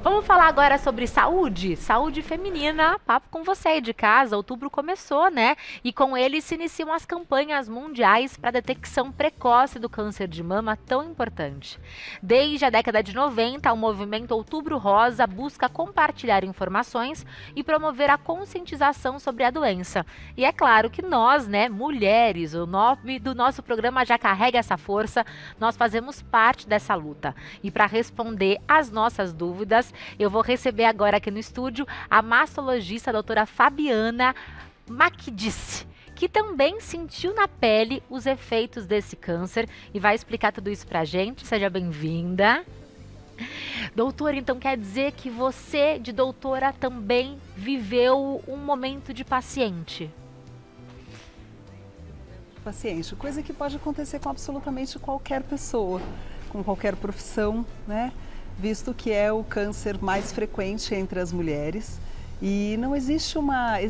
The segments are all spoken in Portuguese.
Vamos falar agora sobre saúde? Saúde feminina. Papo com você aí de casa. Outubro começou, né? E com ele se iniciam as campanhas mundiais para a detecção precoce do câncer de mama, tão importante. Desde a década de 90, o movimento Outubro Rosa busca compartilhar informações e promover a conscientização sobre a doença. E é claro que nós, né, mulheres, o nome do nosso programa já carrega essa força, nós fazemos parte dessa luta. E para responder às nossas dúvidas, eu vou receber agora aqui no estúdio a mastologista a doutora Fabiana Macdice, que também sentiu na pele os efeitos desse câncer e vai explicar tudo isso pra gente. Seja bem-vinda. Doutora, então quer dizer que você, de doutora, também viveu um momento de paciente? Paciente, coisa que pode acontecer com absolutamente qualquer pessoa, com qualquer profissão, né? Visto que é o câncer mais frequente entre as mulheres. E não existe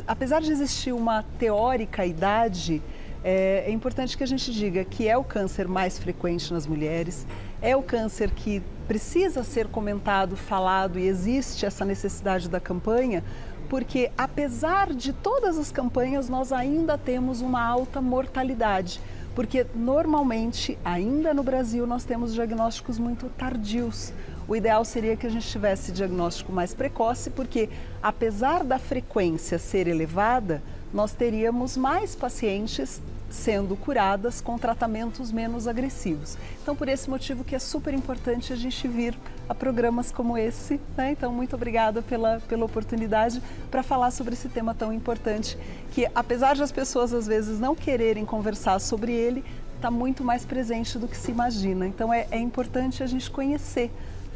apesar de existir uma teórica idade, é importante que a gente diga que é o câncer mais frequente nas mulheres, é o câncer que precisa ser comentado, falado, e existe essa necessidade da campanha, porque apesar de todas as campanhas, nós ainda temos uma alta mortalidade. Porque normalmente, ainda no Brasil, nós temos diagnósticos muito tardios. O ideal seria que a gente tivesse diagnóstico mais precoce, porque apesar da frequência ser elevada, nós teríamos mais pacientes sendo curadas com tratamentos menos agressivos. Então, por esse motivo que é super importante a gente vir a programas como esse, né? Então, muito obrigada pela oportunidade para falar sobre esse tema tão importante, que apesar de as pessoas às vezes não quererem conversar sobre ele, está muito mais presente do que se imagina. Então, é importante a gente conhecer,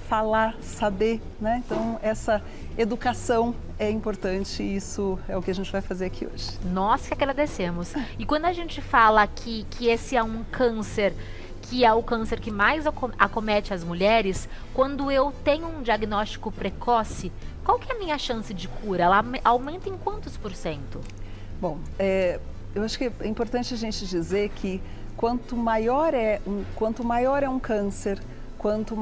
falar, saber, né? Então, essa educação é importante e isso é o que a gente vai fazer aqui hoje. Nós que agradecemos. E quando a gente fala que esse é um câncer, que é o câncer que mais acomete as mulheres, quando eu tenho um diagnóstico precoce, qual que é a minha chance de cura? Ela aumenta em quantos %? Bom, eu acho que é importante a gente dizer que quanto maior é um câncer, quanto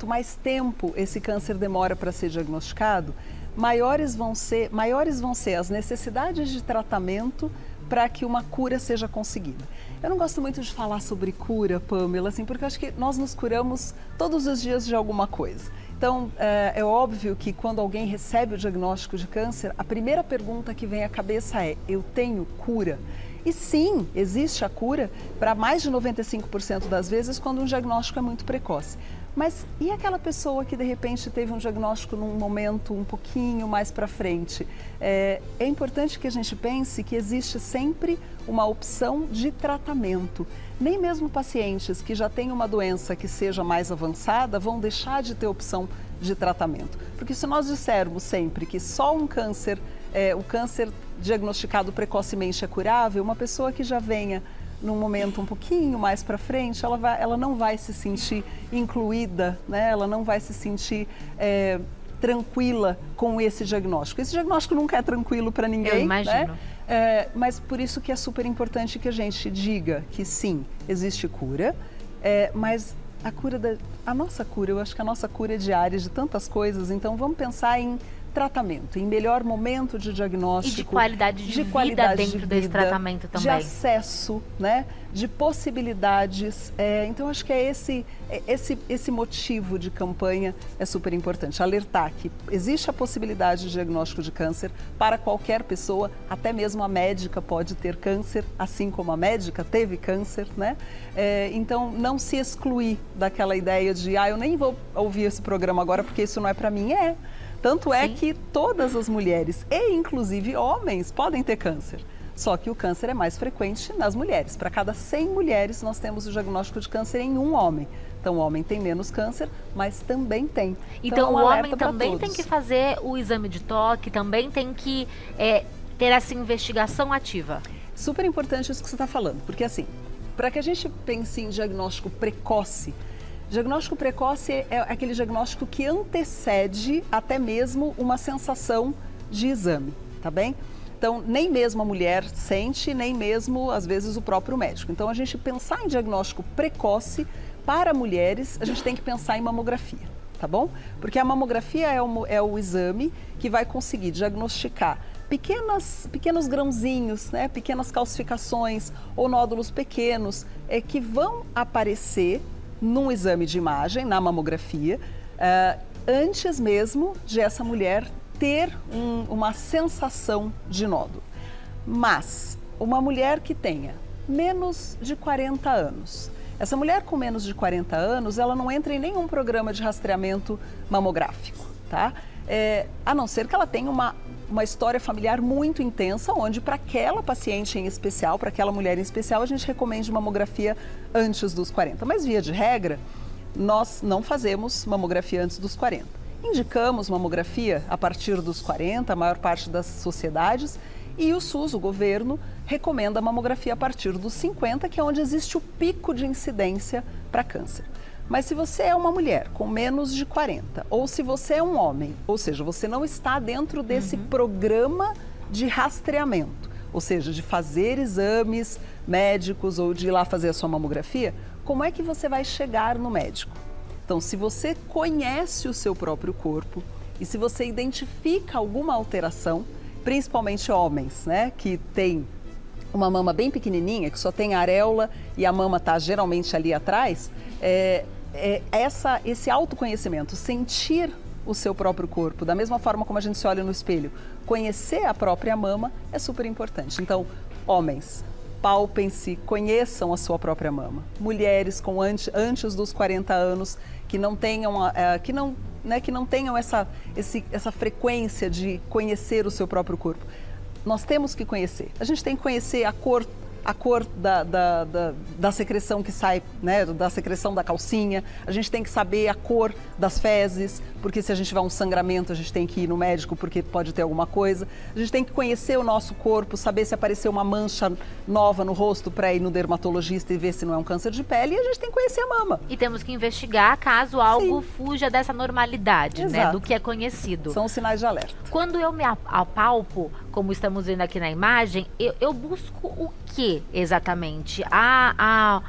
mais tempo esse câncer demora para ser diagnosticado, maiores vão ser as necessidades de tratamento para que uma cura seja conseguida. Eu não gosto muito de falar sobre cura, Pamela, assim, porque eu acho que nós nos curamos todos os dias de alguma coisa. Então, é óbvio que quando alguém recebe o diagnóstico de câncer, a primeira pergunta que vem à cabeça é: eu tenho cura? E sim, existe a cura para mais de 95% das vezes quando um diagnóstico é muito precoce. Mas e aquela pessoa que de repente teve um diagnóstico num momento um pouquinho mais para frente? É importante que a gente pense que existe sempre uma opção de tratamento. Nem mesmo pacientes que já têm uma doença que seja mais avançada vão deixar de ter opção de tratamento. Porque se nós dissermos sempre que só o câncer diagnosticado precocemente é curável, uma pessoa que já venha num momento um pouquinho mais para frente, ela não vai se sentir incluída, né? Ela não vai se sentir tranquila com esse diagnóstico. Esse diagnóstico nunca é tranquilo para ninguém, eu imagino. Né? Mas por isso que é super importante que a gente diga que sim, existe cura, mas a nossa cura, eu acho que a nossa cura é diária de tantas coisas, então vamos pensar em tratamento, em melhor momento de diagnóstico. E de qualidade de vida dentro desse tratamento também. De acesso, né? De possibilidades. Então, acho que esse motivo de campanha é super importante. Alertar que existe a possibilidade de diagnóstico de câncer para qualquer pessoa, até mesmo a médica pode ter câncer, assim como a médica teve câncer, né? Então, não se excluir daquela ideia de, eu nem vou ouvir esse programa agora porque isso não é para mim. Tanto é que todas as mulheres, e inclusive homens, podem ter câncer. Só que o câncer é mais frequente nas mulheres. Para cada 100 mulheres, nós temos o diagnóstico de câncer em um homem. Então, o homem tem menos câncer, mas também tem. Então o homem também tem que fazer o exame de toque, também tem que ter essa investigação ativa. Super importante isso que você está falando, porque assim, para que a gente pense em diagnóstico precoce, diagnóstico precoce é aquele diagnóstico que antecede até mesmo uma sensação de exame, tá bem? Então, nem mesmo a mulher sente, nem mesmo, às vezes, o próprio médico. Então, a gente pensar em diagnóstico precoce, para mulheres, a gente tem que pensar em mamografia. tá bom? Porque a mamografia é o exame que vai conseguir diagnosticar pequenos grãozinhos, né, pequenas calcificações ou nódulos pequenos que vão aparecer num exame de imagem, na mamografia, antes mesmo de essa mulher ter uma sensação de nódulo. Mas uma mulher que tenha menos de 40 anos, essa mulher com menos de 40 anos, ela não entra em nenhum programa de rastreamento mamográfico, tá? A não ser que ela tenha uma história familiar muito intensa, onde para aquela paciente em especial, para aquela mulher em especial, a gente recomende mamografia antes dos 40. Mas via de regra, nós não fazemos mamografia antes dos 40. Indicamos mamografia a partir dos 40, a maior parte das sociedades, e o SUS, o governo, recomenda a mamografia a partir dos 50, que é onde existe o pico de incidência para câncer. Mas se você é uma mulher com menos de 40, ou se você é um homem, ou seja, você não está dentro desse programa de rastreamento, ou seja, de fazer exames médicos ou de ir lá fazer a sua mamografia, como é que você vai chegar no médico? Então, se você conhece o seu próprio corpo e se você identifica alguma alteração, principalmente homens, né, que tem uma mama bem pequenininha, que só tem a areola e a mama está geralmente ali atrás, esse autoconhecimento, sentir o seu próprio corpo, da mesma forma como a gente se olha no espelho, conhecer a própria mama é super importante. Então, homens, palpem-se, conheçam a sua própria mama. Mulheres com antes dos 40 anos que não tenham, que não tenham essa frequência de conhecer o seu próprio corpo. Nós temos que conhecer. A gente tem que conhecer a cor da secreção que sai, né, da secreção da calcinha. A gente tem que saber a cor das fezes, porque se a gente tiver um sangramento, a gente tem que ir no médico, porque pode ter alguma coisa. A gente tem que conhecer o nosso corpo, saber se apareceu uma mancha nova no rosto para ir no dermatologista e ver se não é um câncer de pele. E a gente tem que conhecer a mama. E temos que investigar caso algo fuja dessa normalidade, né, do que é conhecido. São os sinais de alerta. Quando eu me apalpo, como estamos vendo aqui na imagem, eu busco o que exatamente? Há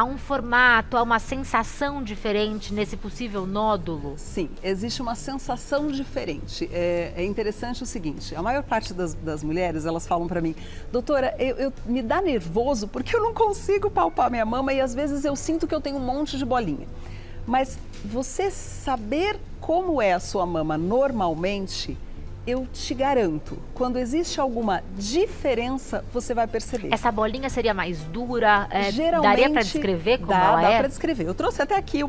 um formato, há uma sensação diferente nesse possível nódulo? Sim, existe uma sensação diferente. É interessante o seguinte, a maior parte das mulheres, elas falam para mim, doutora, me dá nervoso porque eu não consigo palpar minha mama e às vezes eu sinto que eu tenho um monte de bolinha. Mas você saber como é a sua mama normalmente, eu te garanto, quando existe alguma diferença, você vai perceber. Essa bolinha seria mais dura? Geralmente, daria para descrever como ela dá é? Dá para descrever. Eu trouxe até aqui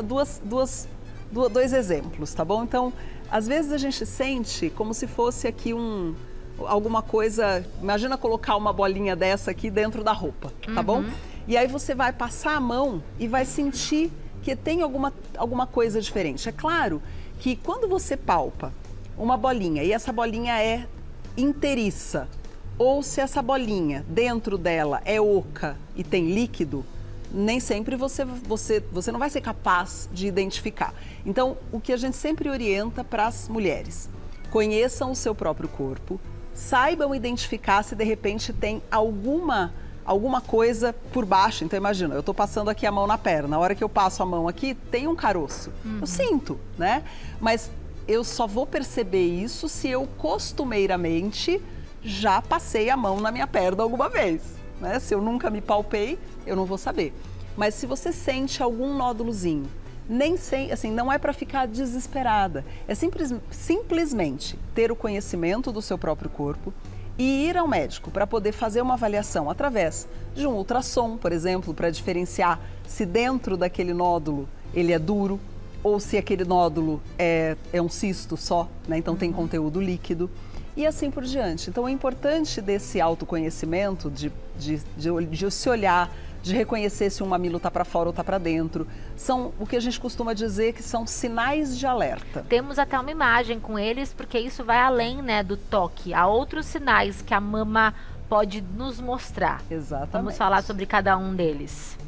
dois exemplos, tá bom? Então, às vezes a gente sente como se fosse aqui alguma coisa... Imagina colocar uma bolinha dessa aqui dentro da roupa, tá bom? E aí você vai passar a mão e vai sentir que tem alguma coisa diferente. É claro que quando você palpa uma bolinha e essa bolinha é inteiriça, ou se essa bolinha dentro dela é oca e tem líquido, nem sempre você não vai ser capaz de identificar. Então, o que a gente sempre orienta para as mulheres, conheçam o seu próprio corpo, saibam identificar se de repente tem alguma coisa por baixo. Então imagina, eu estou passando aqui a mão na perna, na hora que eu passo a mão aqui, tem um caroço. Eu sinto, né? Mas eu só vou perceber isso se eu costumeiramente já passei a mão na minha perna alguma vez, né? Se eu nunca me palpei, eu não vou saber. Mas se você sente algum nódulozinho, não é para ficar desesperada. É simplesmente ter o conhecimento do seu próprio corpo e ir ao médico para poder fazer uma avaliação através de um ultrassom, por exemplo, para diferenciar se dentro daquele nódulo ele é duro, ou se aquele nódulo é um cisto só, né? Então tem conteúdo líquido e assim por diante. Então é importante desse autoconhecimento, de se olhar, de reconhecer se um mamilo está para fora ou está para dentro. São o que a gente costuma dizer que são sinais de alerta. Temos até uma imagem com eles, porque isso vai além, né, do toque. Há outros sinais que a mama pode nos mostrar. Exatamente. Vamos falar sobre cada um deles.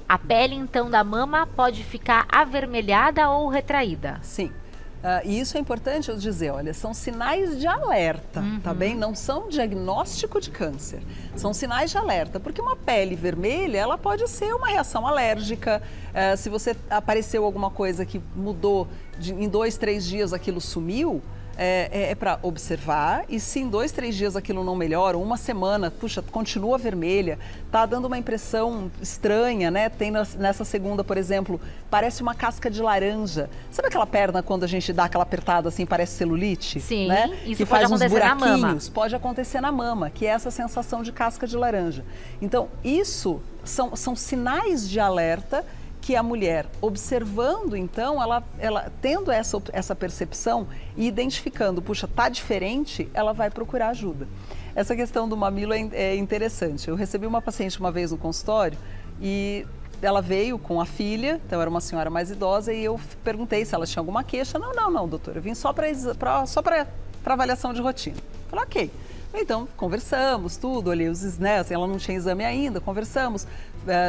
A pele, então, da mama pode ficar avermelhada ou retraída? Sim. E isso é importante eu dizer, olha, são sinais de alerta, tá bem? Não são diagnóstico de câncer, são sinais de alerta, porque uma pele vermelha, ela pode ser uma reação alérgica, se você apareceu alguma coisa que mudou, em 2, 3 dias aquilo sumiu, é para observar, e se em 2, 3 dias aquilo não melhora, uma semana, puxa, continua vermelha, tá dando uma impressão estranha, né? Tem nessa segunda, por exemplo, parece uma casca de laranja. Sabe aquela perna quando a gente dá aquela apertada assim, parece celulite? Sim, né? isso que pode faz uns acontecer na buraquinhos. mama. Pode acontecer na mama, que é essa sensação de casca de laranja. Então, isso são sinais de alerta que a mulher, observando, então, ela tendo essa percepção e identificando, puxa, tá diferente, ela vai procurar ajuda. Essa questão do mamilo é interessante. Eu recebi uma paciente uma vez no consultório e ela veio com a filha, então era uma senhora mais idosa, e eu perguntei se ela tinha alguma queixa. Não, doutora, eu vim só para avaliação de rotina. Falei, ok. Então, conversamos, tudo, olhei os né, assim, ela não tinha exame ainda, conversamos,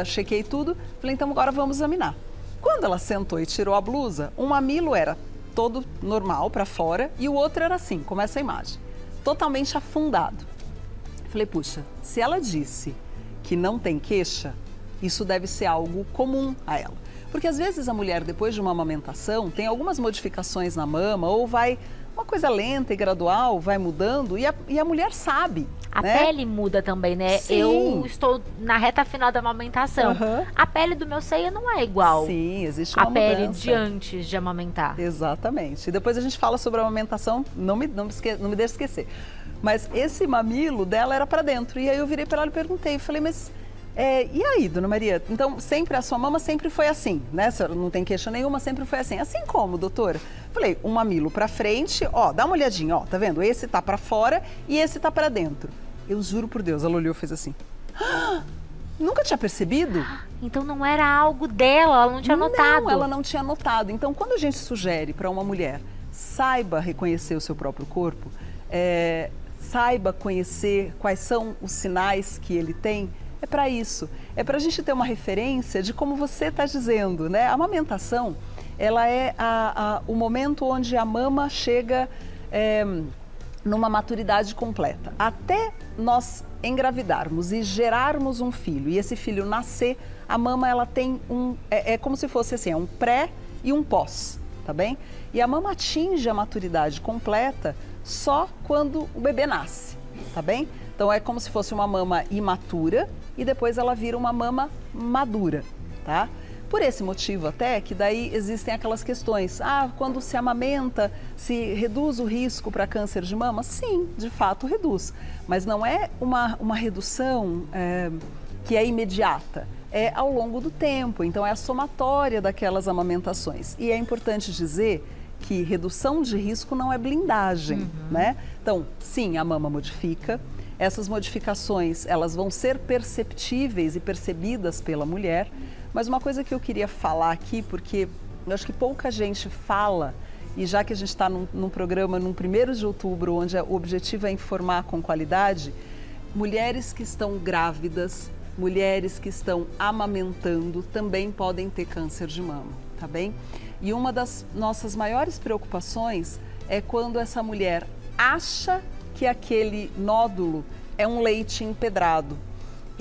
chequei tudo, falei, então agora vamos examinar. Quando ela sentou e tirou a blusa, um mamilo era todo normal para fora e o outro era assim, como essa imagem, totalmente afundado. Falei, puxa, se ela disse que não tem queixa, isso deve ser algo comum a ela. Porque às vezes a mulher, depois de uma amamentação, tem algumas modificações na mama ou vai... uma coisa lenta e gradual, vai mudando e a mulher sabe. A né? pele muda também, né? Sim. Eu estou na reta final da amamentação. A pele do meu seio não é igual. Sim, existe uma mudança. A pele mudança. de antes de amamentar. Exatamente. E depois a gente fala sobre a amamentação, não me deixe esquecer. Mas esse mamilo dela era para dentro. E aí eu virei para ela e perguntei, falei, mas... e aí, dona Maria? Então, sempre a sua mama sempre foi assim, né? A senhora não tem queixa nenhuma, sempre foi assim. Assim como, doutora? Falei, um mamilo pra frente, ó, dá uma olhadinha, ó, tá vendo? Esse tá pra fora e esse tá pra dentro. Eu juro por Deus, ela olhou e fez assim. Nunca tinha percebido? Então não era algo dela, ela não tinha notado. Não, ela não tinha notado. Então, quando a gente sugere para uma mulher, saiba reconhecer o seu próprio corpo, saiba conhecer quais são os sinais que ele tem, é para isso. É para a gente ter uma referência de como você está dizendo, né? A amamentação, ela é o momento onde a mama chega numa maturidade completa. Até nós engravidarmos e gerarmos um filho e esse filho nascer, a mama ela tem é como se fosse assim, um pré e um pós, tá bem? E a mama atinge a maturidade completa só quando o bebê nasce, tá bem? Então é como se fosse uma mama imatura e depois ela vira uma mama madura, tá? Por esse motivo até que daí existem aquelas questões, quando se amamenta, se reduz o risco para câncer de mama? Sim, de fato reduz, mas não é uma redução que é imediata, é ao longo do tempo, então é a somatória daquelas amamentações. E é importante dizer que redução de risco não é blindagem, né? Então, sim, a mama modifica, essas modificações elas vão ser perceptíveis e percebidas pela mulher, mas uma coisa que eu queria falar aqui, porque eu acho que pouca gente fala, e já que a gente está num programa no 1º de outubro, onde o objetivo é informar com qualidade, mulheres que estão grávidas, mulheres que estão amamentando também podem ter câncer de mama, tá bem? E uma das nossas maiores preocupações é quando essa mulher acha que aquele nódulo é um leite empedrado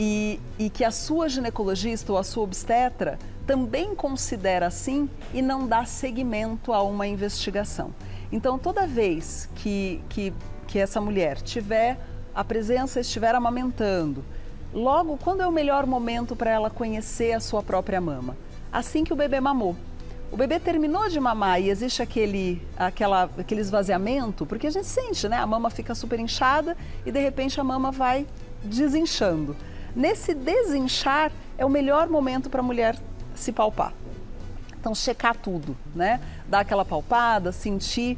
e que a sua ginecologista ou a sua obstetra também considera assim e não dá seguimento a uma investigação. Então, toda vez que essa mulher estiver amamentando, logo, quando é o melhor momento para ela conhecer a sua própria mama? Assim que o bebê mamou. O bebê terminou de mamar e existe aquele esvaziamento, porque a gente sente, né? A mama fica super inchada e de repente a mama vai desinchando. Nesse desinchar é o melhor momento para a mulher se palpar. Então, checar tudo, né? Dar aquela palpada, sentir,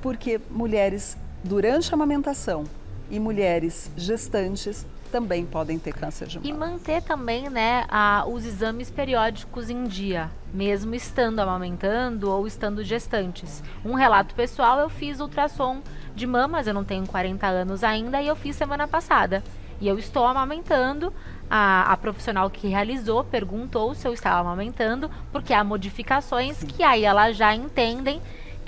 porque mulheres durante a amamentação e mulheres gestantes também podem ter câncer de mama. E manter também, né, os exames periódicos em dia, mesmo estando amamentando ou estando gestantes. Um relato pessoal, eu fiz ultrassom de mamas, eu não tenho 40 anos ainda, e eu fiz semana passada. E eu estou amamentando, a profissional que realizou perguntou se eu estava amamentando, porque há modificações que aí elas já entendem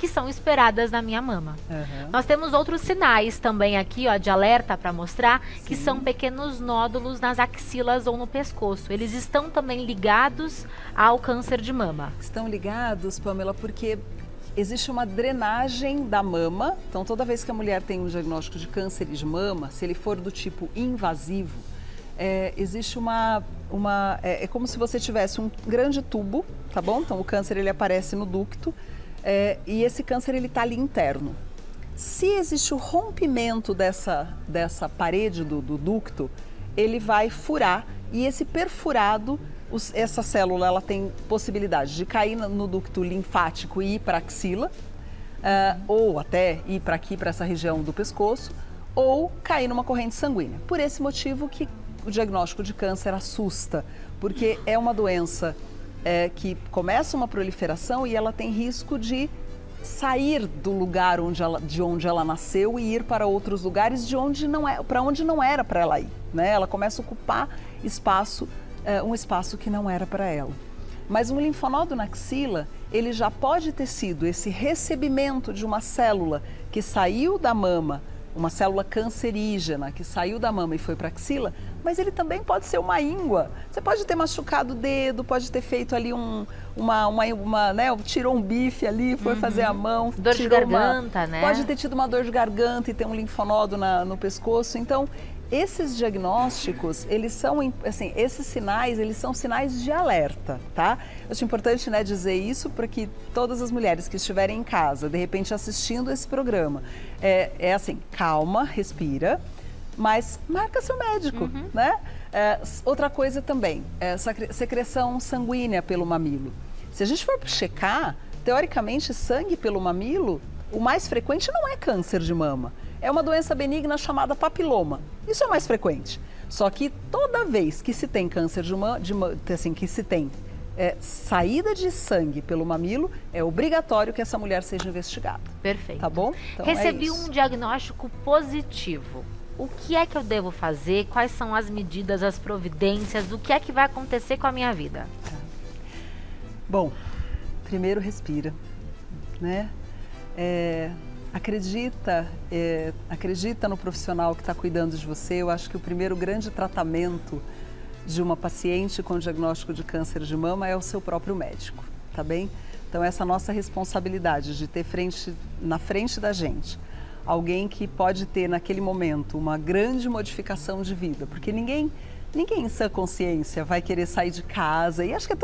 que são esperadas na minha mama. Uhum. Nós temos outros sinais também aqui, ó, de alerta para mostrar, que são pequenos nódulos nas axilas ou no pescoço. Eles estão também ligados ao câncer de mama. Estão ligados, Pamela, porque existe uma drenagem da mama. Então, toda vez que a mulher tem um diagnóstico de câncer de mama, se ele for do tipo invasivo, existe é como se você tivesse um grande tubo, tá bom? Então, o câncer ele aparece no ducto e esse câncer ele tá ali interno. Se existe o rompimento dessa parede do ducto, ele vai furar e esse perfurado, essa célula ela tem possibilidade de cair no ducto linfático e ir para a axila, ou até ir para aqui, para essa região do pescoço, ou cair numa corrente sanguínea. Por esse motivo que o diagnóstico de câncer assusta, porque é uma doença que começa uma proliferação e ela tem risco de sair do lugar de onde ela nasceu e ir para outros lugares para onde não era para ela ir, né? Ela começa a ocupar espaço, um espaço que não era para ela. Mas um linfonodo na axila, ele já pode ter sido esse recebimento de uma célula que saiu da mama, uma célula cancerígena que saiu da mama e foi para a axila, mas ele também pode ser uma íngua. Você pode ter machucado o dedo, pode ter feito ali né, tirou um bife ali, foi fazer a mão. Dor de garganta, né? Pode ter tido uma dor de garganta e ter um linfonodo no pescoço. Então, esses diagnósticos, eles são, assim, esses sinais, eles são sinais de alerta, tá? Eu acho importante, né, dizer isso para que todas as mulheres que estiverem em casa, de repente assistindo esse programa, assim, calma, respira, mas marca seu médico, né? Outra coisa também, secreção sanguínea pelo mamilo. Se a gente for checar, teoricamente, sangue pelo mamilo, o mais frequente não é câncer de mama. É uma doença benigna chamada papiloma. Isso é o mais frequente. Só que toda vez que se tem câncer de mama, assim, que se tem saída de sangue pelo mamilo, é obrigatório que essa mulher seja investigada. Perfeito. Tá bom? Então, recebi um diagnóstico positivo. O que é que eu devo fazer? Quais são as medidas, as providências? O que é que vai acontecer com a minha vida? Bom, primeiro respira, né? Acredita no profissional que está cuidando de você. Eu acho que o primeiro grande tratamento de uma paciente com diagnóstico de câncer de mama é o seu próprio médico, tá bem? Então, essa nossa responsabilidade de ter na frente da gente alguém que pode ter naquele momento uma grande modificação de vida, porque ninguém em sã consciência vai querer sair de casa, e acho que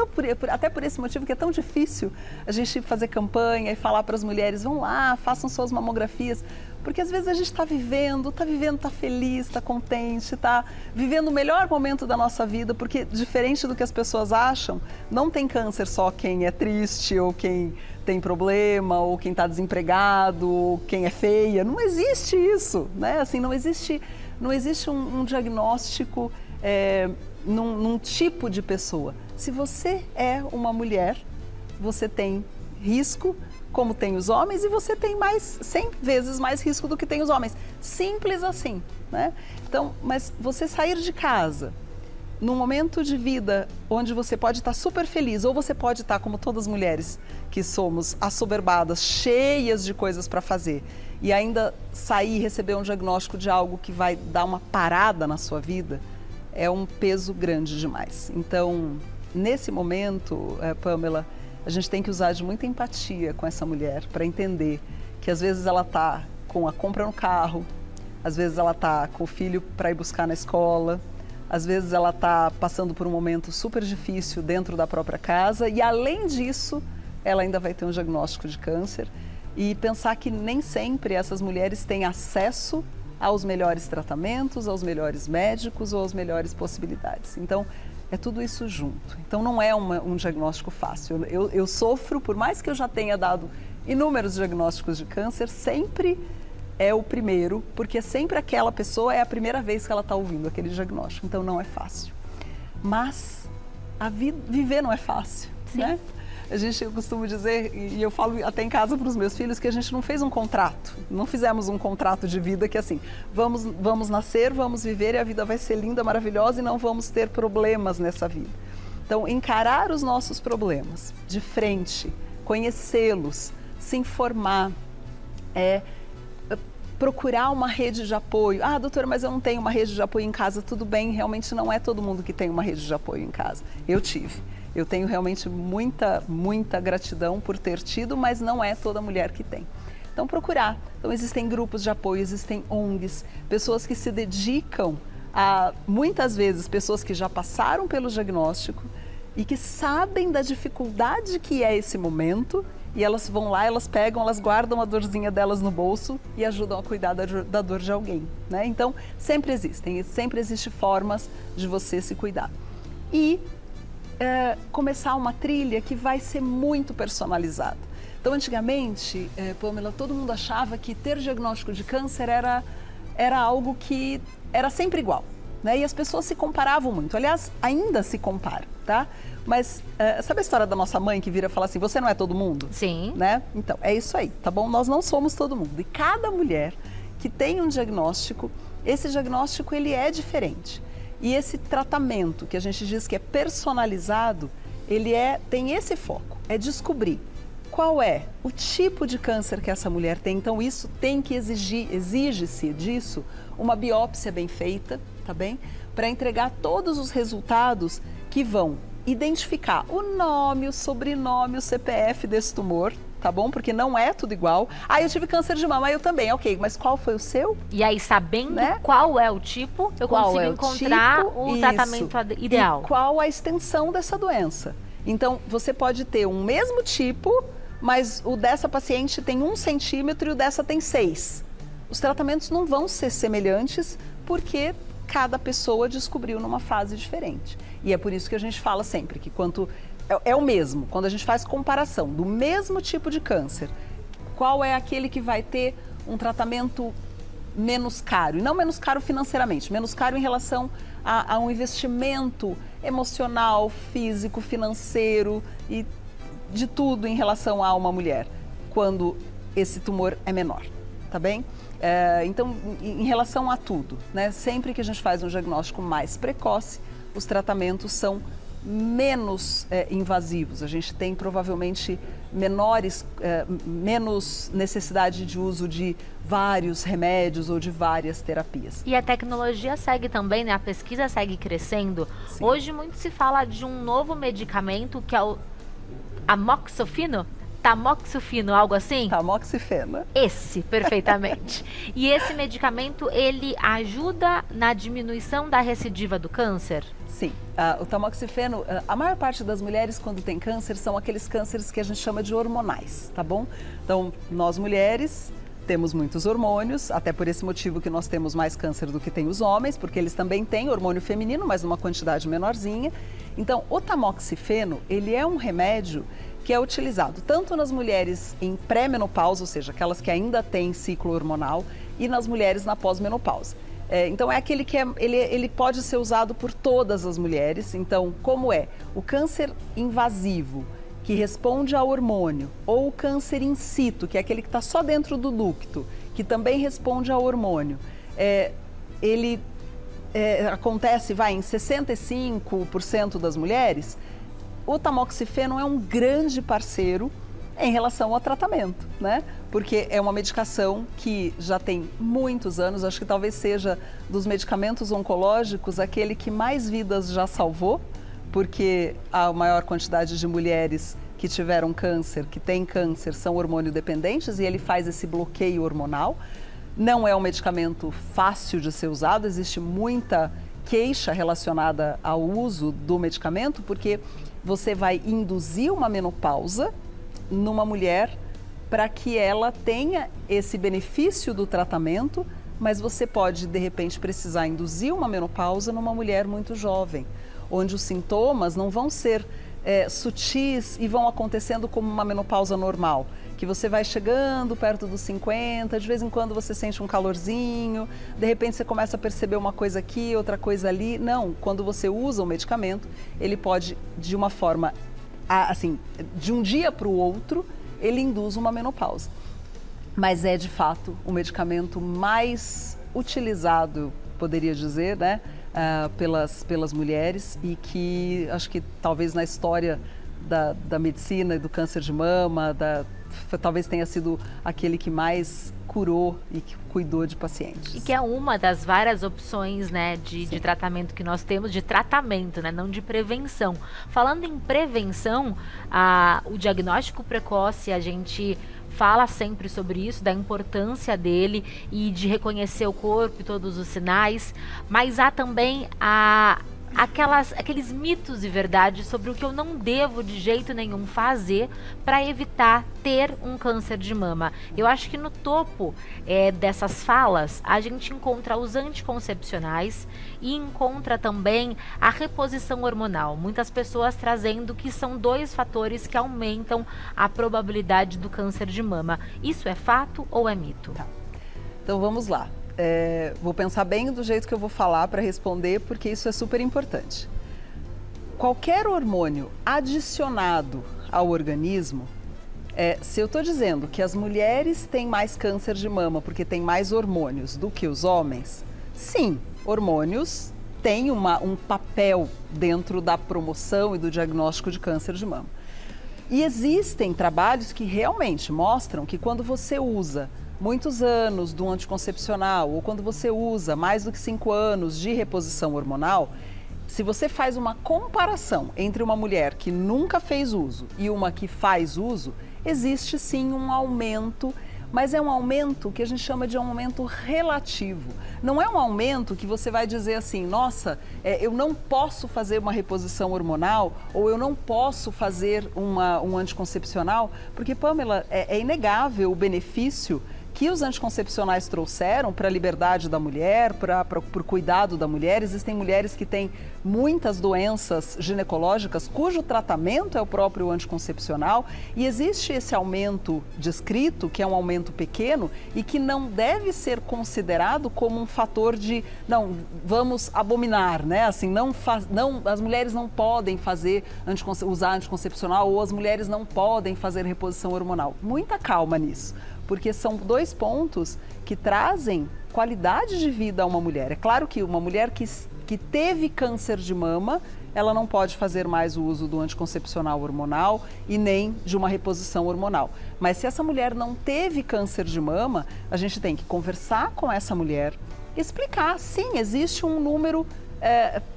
até por esse motivo que é tão difícil a gente fazer campanha e falar para as mulheres, vão lá, façam suas mamografias, porque às vezes a gente está vivendo, está feliz, está contente, está vivendo o melhor momento da nossa vida, porque diferente do que as pessoas acham, não tem câncer só quem é triste, ou quem tem problema, ou quem está desempregado, ou quem é feia, não existe isso, né? Assim, não existe um diagnóstico num tipo de pessoa. Se você é uma mulher, você tem risco, como tem os homens, e você tem 100 vezes mais risco do que tem os homens. Simples assim, né? Então, mas você sair de casa num momento de vida onde você pode estar super feliz, ou você pode estar, como todas as mulheres que somos, assoberbadas, cheias de coisas para fazer, e ainda sair e receber um diagnóstico de algo que vai dar uma parada na sua vida, é um peso grande demais. Então, nesse momento, Pamela, a gente tem que usar de muita empatia com essa mulher para entender que às vezes ela está com a compra no carro, às vezes ela está com o filho para ir buscar na escola, às vezes ela está passando por um momento super difícil dentro da própria casa, e além disso, ela ainda vai ter um diagnóstico de câncer, e pensar que nem sempre essas mulheres têm acesso aos melhores tratamentos, aos melhores médicos ou às melhores possibilidades. Então, é tudo isso junto. Então, não é um diagnóstico fácil. Eu sofro, por mais que eu já tenha dado inúmeros diagnósticos de câncer, sempre é o primeiro, porque sempre aquela pessoa é a primeira vez que ela está ouvindo aquele diagnóstico. Então, não é fácil. Mas viver não é fácil, né? Eu costumo dizer, e eu falo até em casa para os meus filhos, que a gente não fez um contrato, não fizemos um contrato de vida que assim, vamos nascer, vamos viver e a vida vai ser linda, maravilhosa e não vamos ter problemas nessa vida. Então, encarar os nossos problemas de frente, conhecê-los, se informar, procurar uma rede de apoio. Ah, doutora, mas eu não tenho uma rede de apoio em casa. Tudo bem, realmente não é todo mundo que tem uma rede de apoio em casa. Eu tive. Eu tenho realmente muita gratidão por ter tido, mas não é toda mulher que tem. Então, procurar. Então, existem grupos de apoio, existem ONGs, pessoas que se dedicam a, muitas vezes, pessoas que já passaram pelo diagnóstico e que sabem da dificuldade que é esse momento, e elas vão lá, elas pegam, elas guardam a dorzinha delas no bolso e ajudam a cuidar da dor de alguém, né? Então, sempre existe formas de você se cuidar. E começar uma trilha que vai ser muito personalizada. Então, antigamente, Pamela, todo mundo achava que ter diagnóstico de câncer era algo que era sempre igual, né? E as pessoas se comparavam muito. Aliás, ainda se comparam, tá? Mas sabe a história da nossa mãe que vira e fala assim, você não é todo mundo? Sim. Né? Então, é isso aí, tá bom? Nós não somos todo mundo. E cada mulher que tem um diagnóstico, esse diagnóstico ele é diferente. E esse tratamento, que a gente diz que é personalizado, ele tem esse foco, é descobrir qual é o tipo de câncer que essa mulher tem. Então, isso tem que exige-se disso uma biópsia bem feita, tá bem? Para entregar todos os resultados que vão identificar o nome, o sobrenome, o CPF desse tumor, tá bom? Porque não é tudo igual. Ah, eu tive câncer de mama, eu também, ok, mas qual foi o seu? E aí, sabendo qual é o tipo, eu consigo encontrar o tratamento ideal. E qual a extensão dessa doença. Então, você pode ter um mesmo tipo, mas o dessa paciente tem 1 centímetro e o dessa tem 6. Os tratamentos não vão ser semelhantes porque cada pessoa descobriu numa fase diferente. E é por isso que a gente fala sempre que é o mesmo, quando a gente faz comparação do mesmo tipo de câncer, qual é aquele que vai ter um tratamento menos caro, e não menos caro financeiramente, menos caro em relação a um investimento emocional, físico, financeiro e de tudo em relação a uma mulher, quando esse tumor é menor, tá bem? Então, em relação a tudo, né? Sempre que a gente faz um diagnóstico mais precoce, os tratamentos são menos invasivos. A gente tem provavelmente menos necessidade de uso de vários remédios ou de várias terapias. E a tecnologia segue também, né? A pesquisa segue crescendo. Sim. Hoje muito se fala de um novo medicamento que é o amoxicilina. Tamoxifeno, algo assim? Tamoxifeno. Esse, perfeitamente. E esse medicamento, ele ajuda na diminuição da recidiva do câncer? Sim. O tamoxifeno, a maior parte das mulheres quando tem câncer são aqueles cânceres que a gente chama de hormonais, tá bom? Então, nós mulheres temos muitos hormônios, até por esse motivo que nós temos mais câncer do que tem os homens, porque eles também têm hormônio feminino, mas numa quantidade menorzinha. Então, o tamoxifeno, ele é um remédio que é utilizado tanto nas mulheres em pré-menopausa, ou seja, aquelas que ainda têm ciclo hormonal, e nas mulheres na pós-menopausa. Então, é aquele que ele pode ser usado por todas as mulheres. Então, como o câncer invasivo, que responde ao hormônio, ou o câncer in situ, que é aquele que está só dentro do ducto, que também responde ao hormônio, ele acontece em 65% das mulheres. O tamoxifeno é um grande parceiro em relação ao tratamento, né? Porque é uma medicação que já tem muitos anos, acho que talvez seja dos medicamentos oncológicos aquele que mais vidas já salvou, porque a maior quantidade de mulheres que tiveram câncer, que têm câncer, são hormônio dependentes e ele faz esse bloqueio hormonal. Não é um medicamento fácil de ser usado, existe muita queixa relacionada ao uso do medicamento, porque você vai induzir uma menopausa numa mulher para que ela tenha esse benefício do tratamento, mas você pode, de repente, precisar induzir uma menopausa numa mulher muito jovem, onde os sintomas não vão ser sutis e vão acontecendo como uma menopausa normal, que você vai chegando perto dos 50, de vez em quando você sente um calorzinho, de repente você começa a perceber uma coisa aqui, outra coisa ali. Não, quando você usa o medicamento, ele pode, de uma forma, assim, de um dia para o outro, ele induz uma menopausa. Mas é, de fato, o medicamento mais utilizado, poderia dizer, né, pelas mulheres, e que acho que talvez na história da medicina e do câncer de mama, talvez tenha sido aquele que mais curou e que cuidou de pacientes. E que é uma das várias opções, né, de tratamento que nós temos, de tratamento, né, não de prevenção. Falando em prevenção, o diagnóstico precoce, a gente fala sempre sobre isso, da importância dele e de reconhecer o corpo e todos os sinais, mas há também aqueles mitos e verdades sobre o que eu não devo de jeito nenhum fazer para evitar ter um câncer de mama. Eu acho que no topo dessas falas a gente encontra os anticoncepcionais e encontra também a reposição hormonal. Muitas pessoas trazendo que são 2 fatores que aumentam a probabilidade do câncer de mama. Isso é fato ou é mito? Tá. Então vamos lá. Vou pensar bem do jeito que eu vou falar para responder, porque isso é super importante. Qualquer hormônio adicionado ao organismo, se eu estou dizendo que as mulheres têm mais câncer de mama porque têm mais hormônios do que os homens, sim, hormônios têm um papel dentro da promoção e do diagnóstico de câncer de mama. E existem trabalhos que realmente mostram que quando você usa muitos anos do anticoncepcional ou quando você usa mais do que 5 anos de reposição hormonal, se você faz uma comparação entre uma mulher que nunca fez uso e uma que faz uso, existe sim um aumento, mas é um aumento que a gente chama de um aumento relativo. Não é um aumento que você vai dizer assim, nossa, eu não posso fazer uma reposição hormonal ou eu não posso fazer um anticoncepcional, porque, Pamela, é inegável o benefício que os anticoncepcionais trouxeram para a liberdade da mulher, para o cuidado da mulher. Existem mulheres que têm muitas doenças ginecológicas cujo tratamento é o próprio anticoncepcional, e existe esse aumento descrito, que é um aumento pequeno e que não deve ser considerado como um fator de, não, vamos abominar, né? Assim, as mulheres não podem usar anticoncepcional ou as mulheres não podem fazer reposição hormonal. Muita calma nisso, porque são 2 pontos que trazem qualidade de vida a uma mulher. É claro que uma mulher que teve câncer de mama, ela não pode fazer mais o uso do anticoncepcional hormonal e nem de uma reposição hormonal. Mas se essa mulher não teve câncer de mama, a gente tem que conversar com essa mulher, explicar, sim, existe um número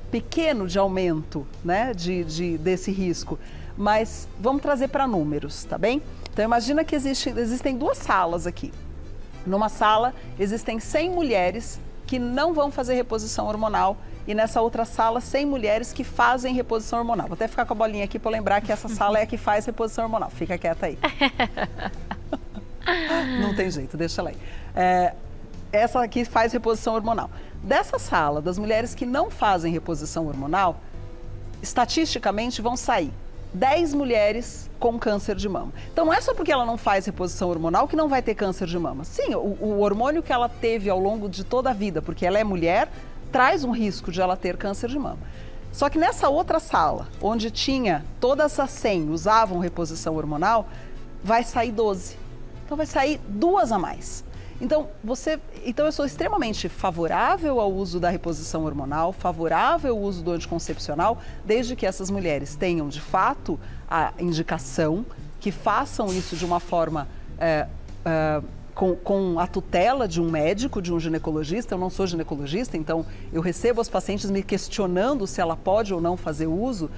pequeno de aumento, né, desse risco, mas vamos trazer para números, tá bem? Então imagina que existem 2 salas aqui. Numa sala existem 100 mulheres que não vão fazer reposição hormonal e nessa outra sala 100 mulheres que fazem reposição hormonal. Vou até ficar com a bolinha aqui para lembrar que essa sala é a que faz reposição hormonal. Fica quieta aí. Não tem jeito, deixa ela aí. Essa aqui faz reposição hormonal. Dessa sala, das mulheres que não fazem reposição hormonal, estatisticamente vão sair 10 mulheres com câncer de mama. Então não é só porque ela não faz reposição hormonal que não vai ter câncer de mama. Sim, o hormônio que ela teve ao longo de toda a vida, porque ela é mulher, traz um risco de ela ter câncer de mama. Só que nessa outra sala, onde tinha todas as 100 usavam reposição hormonal, vai sair 12. Então vai sair 2 a mais. Então eu sou extremamente favorável ao uso da reposição hormonal, favorável ao uso do anticoncepcional, desde que essas mulheres tenham de fato a indicação, que façam isso de uma forma com a tutela de um médico, de um ginecologista. Eu não sou ginecologista, então eu recebo as pacientes me questionando se ela pode ou não fazer uso,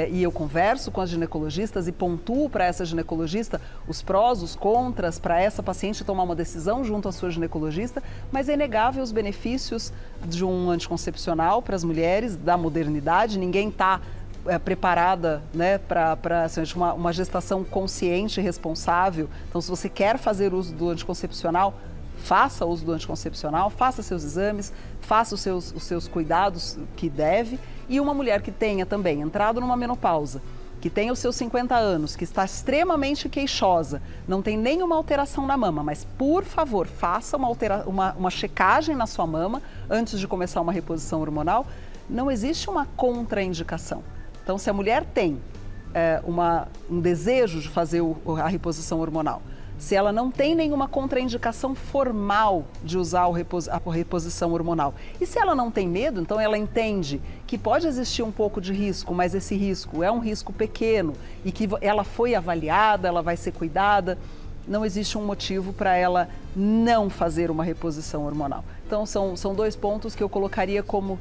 e eu converso com as ginecologistas e pontuo para essa ginecologista os prós, os contras, para essa paciente tomar uma decisão junto à sua ginecologista, mas é inegável os benefícios de um anticoncepcional para as mulheres da modernidade. Ninguém está preparada, né, para assim, uma gestação consciente e responsável. Então, se você quer fazer uso do anticoncepcional, faça uso do anticoncepcional, faça seus exames, faça os seus cuidados que deve. E uma mulher que tenha também entrado numa menopausa, que tenha os seus 50 anos, que está extremamente queixosa, não tem nenhuma alteração na mama, mas por favor, faça uma checagem na sua mama antes de começar uma reposição hormonal. Não existe uma contraindicação. Então, se a mulher tem um desejo de fazer a reposição hormonal, se ela não tem nenhuma contraindicação formal de usar a reposição hormonal, e se ela não tem medo, então ela entende que pode existir um pouco de risco, mas esse risco é um risco pequeno e que ela foi avaliada, ela vai ser cuidada, não existe um motivo para ela não fazer uma reposição hormonal. Então, são 2 pontos que eu colocaria como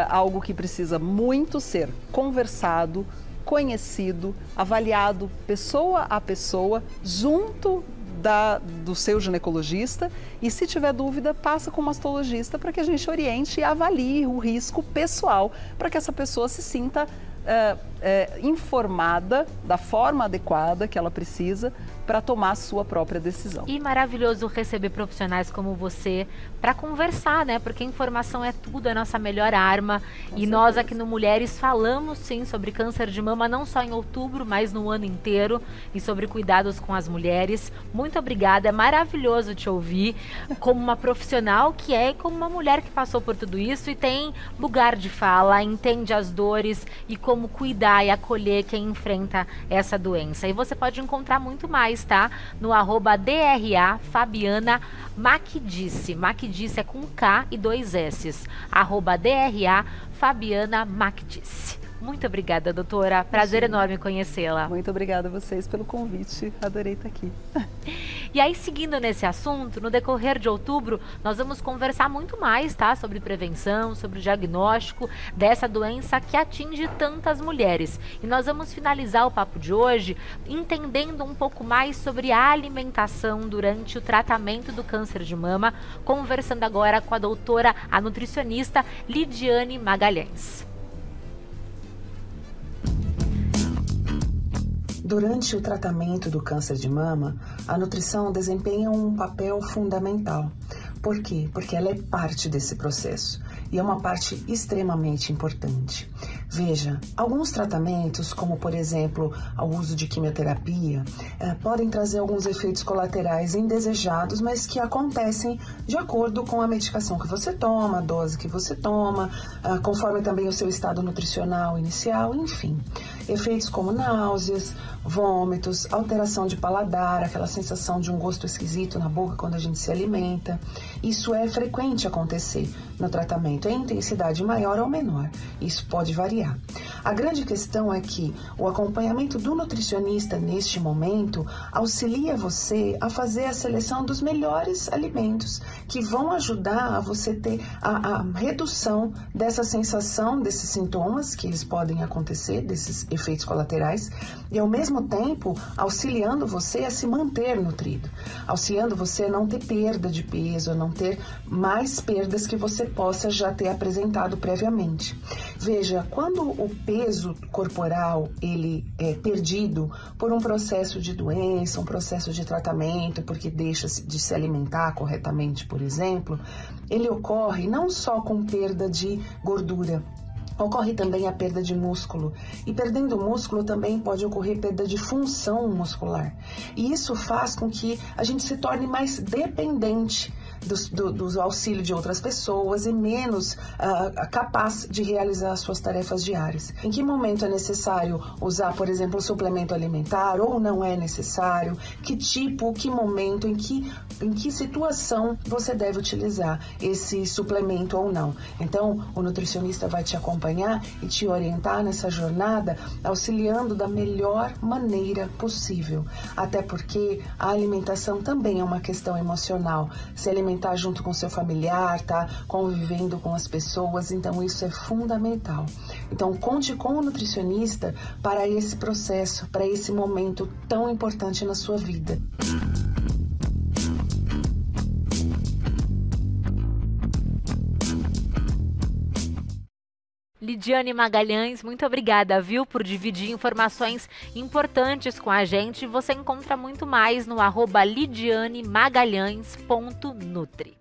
algo que precisa muito ser conversado, conhecido, avaliado pessoa a pessoa, junto do seu ginecologista, e se tiver dúvida, passa com o mastologista para que a gente oriente e avalie o risco pessoal, para que essa pessoa se sinta informada da forma adequada que ela precisa para tomar a sua própria decisão. E maravilhoso receber profissionais como você para conversar, né? Porque informação é tudo, é a nossa melhor arma. E nós aqui no Mulheres falamos sim sobre câncer de mama, não só em outubro, mas no ano inteiro, e sobre cuidados com as mulheres. Muito obrigada, é maravilhoso te ouvir como uma profissional que é, como uma mulher que passou por tudo isso e tem lugar de fala, entende as dores e como cuidar e acolher quem enfrenta essa doença. E você pode encontrar muito mais, tá? No @DRA Fabiana Macdice. Macdice é com K e 2 S. @DRA Fabiana Macdice. Muito obrigada, doutora. Prazer enorme conhecê-la. Muito obrigada a vocês pelo convite. Adorei estar aqui. E aí, seguindo nesse assunto, no decorrer de outubro, nós vamos conversar muito mais, tá? Sobre prevenção, sobre o diagnóstico dessa doença que atinge tantas mulheres. E nós vamos finalizar o papo de hoje entendendo um pouco mais sobre a alimentação durante o tratamento do câncer de mama, conversando agora com a doutora, a nutricionista Lidiane Magalhães. Durante o tratamento do câncer de mama, a nutrição desempenha um papel fundamental. Por quê? Porque ela é parte desse processo e é uma parte extremamente importante. Veja, alguns tratamentos, como por exemplo o uso de quimioterapia, podem trazer alguns efeitos colaterais indesejados, mas que acontecem de acordo com a medicação que você toma, a dose que você toma, conforme também o seu estado nutricional inicial, enfim. Efeitos como náuseas, vômitos, alteração de paladar, aquela sensação de um gosto esquisito na boca quando a gente se alimenta. Isso é frequente acontecer no tratamento, em intensidade maior ou menor. Isso pode variar. A grande questão é que o acompanhamento do nutricionista neste momento auxilia você a fazer a seleção dos melhores alimentos que vão ajudar a você ter a redução dessa sensação, desses sintomas que eles podem acontecer, desses efeitos colaterais, e ao mesmo tempo auxiliando você a se manter nutrido, auxiliando você a não ter perda de peso, a não ter mais perdas que você possa já ter apresentado previamente. Veja, quando o peso corporal ele é perdido por um processo de doença, um processo de tratamento, porque deixa de se alimentar corretamente, por exemplo, ele ocorre não só com perda de gordura, ocorre também a perda de músculo. E perdendo músculo também pode ocorrer perda de função muscular. E isso faz com que a gente se torne mais dependente do auxílio de outras pessoas e menos capaz de realizar as suas tarefas diárias. Em que momento é necessário usar, por exemplo, o suplemento alimentar ou não é necessário? Que tipo, que momento, em que situação você deve utilizar esse suplemento ou não? Então, o nutricionista vai te acompanhar e te orientar nessa jornada, auxiliando da melhor maneira possível. Até porque a alimentação também é uma questão emocional. Se alimentar junto com seu familiar, tá convivendo com as pessoas, então isso é fundamental. Então conte com o nutricionista para esse processo, para esse momento tão importante na sua vida. Lidiane Magalhães, muito obrigada, viu, por dividir informações importantes com a gente. Você encontra muito mais no @lidianemagalhães.nutri.